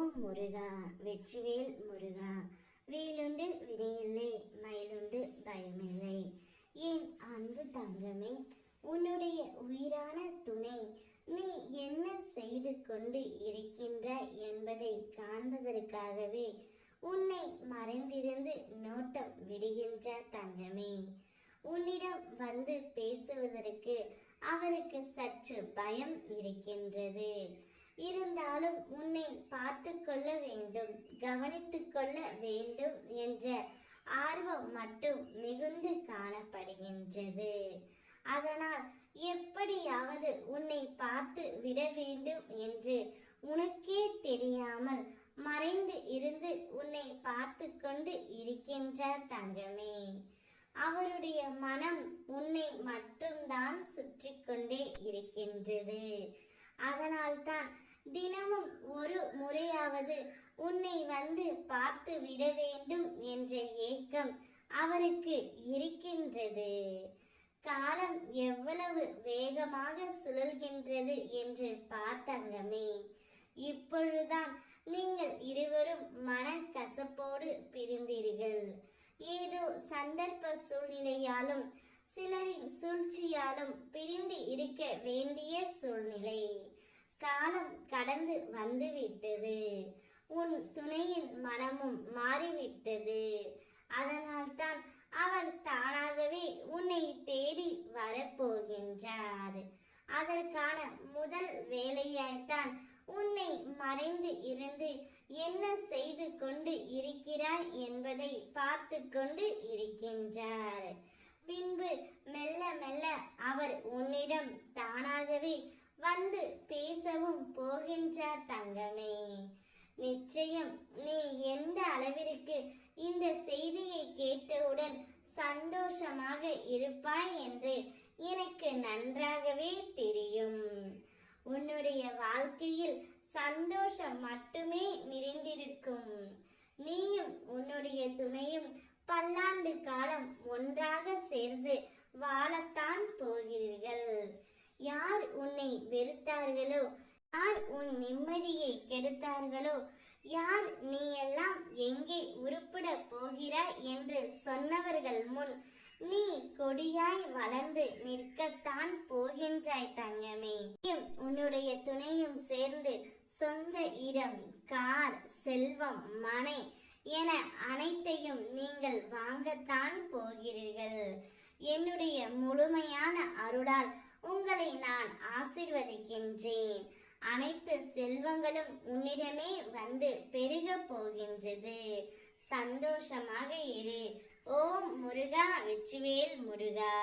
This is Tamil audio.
ஓம் முருகா வெற்றிவேல் முருகா. வேலுண்டு வினையில்லை, மயிலுண்டு பயமில்லை. என் அன்பு தங்கமே, உன்னுடைய உயிரான துணை நீ என்ன செய்து கொண்டு இருக்கின்றாய் என்பதை காண்பதற்காகவே உன்னை மறைந்திருந்து நோட்டம் விடுகின்ற தங்கமே. உன்னிடம் வந்து பேசுவதற்கு அவருக்கு சற்று பயம் இருக்கின்றது. இருந்தாலும் உன்னை பார்த்து கொள்ள வேண்டும், கவனித்து கொள்ள வேண்டும் என்ற ஆர்வம் மட்டும் மிகுந்து காணப்படுகின்றது. அதனால் எப்படியாவது உன்னை பார்த்து விட வேண்டும் என்று உனக்கே தெரியாமல் மறைந்து இருந்து உன்னை பார்த்து கொண்டு இருக்கின்றார் தங்கமே. அவருடைய மனம் உன்னை மட்டும்தான் சுற்றி கொண்டே இருக்கின்றது. அதனால்தான் தினமும் ஒரு முறையாவது உன்னை வந்து பார்த்து விட வேண்டும் என்ற ஏக்கம் அவருக்கு இருக்கின்றது. காலம் எவ்வளவு வேகமாக சுழல்கின்றது என்று பார்த்தங்கமே. இப்பொழுதுதான் நீங்கள் இருவரும் மனக்கசப்போடு பிரிந்தீர்கள். ஏதோ சந்தர்ப்ப சூழ்நிலையாலும் சிலரின் சூழ்ச்சியாலும் பிரிந்து இருக்க வேண்டிய சூழ்நிலை. காலம் கடந்து வந்துவிட்டது. உன் துணையின் மனமும் மாறிவிட்டது. அதனால்தான் அவன் தானாகவே உன்னை தேடி வரப்போகின்றார். அதற்கான முதல் வேலையாய்த்தான் உன்னை மறைந்து இருந்து என்ன செய்து கொண்டு இருக்கிறாய் என்பதை பார்த்து கொண்டு இருக்கின்றார். பின்பு மெல்ல மெல்ல அவர் உன்னிடம் தானாகவே வந்து பேசவும் போகின்றார் தங்கமே. நிச்சயம் நீ எந்த அளவிற்கு இந்த செய்தியை கேட்டவுடன் சந்தோஷமாக இருப்பாய் என்று எனக்கு நன்றாகவே தெரியும். உன்னுடைய வாழ்க்கையில் சந்தோஷம் மட்டுமே நிறைந்திருக்கும். நீயும் உன்னுடைய துணையும் பல்லாண்டு காலம் ஒன்றாக சேர்ந்து வாழத்தான் போகிறீர்கள். யார் உன்னை வெறுத்தார்களோ, யார் உன் நிம்மதியை கெடுத்தார்களோ, யார் நீ எல்லாம் எங்கே உருப்பிட போகிறாய் என்று சொன்னவர்கள் முன் நீ கொடியாய் வளர்ந்து நிற்கத்தான் போகின்றாய் தங்கமே. உன்னுடைய துணையும் சேர்ந்து சொந்த இடம், கார், செல்வம், மனை என அனைத்தையும் நீங்கள் வாங்கத்தான் போகிறீர்கள். என்னுடைய முழுமையான அருளால் உங்களை நான் ஆசீர்வதிக்கின்றேன். அனைத்து செல்வங்களும் உன்னிடமே வந்து பெருக போகின்றது. சந்தோஷமாக இரு. ஓம் முருகா வெற்றிவேல் முருகா.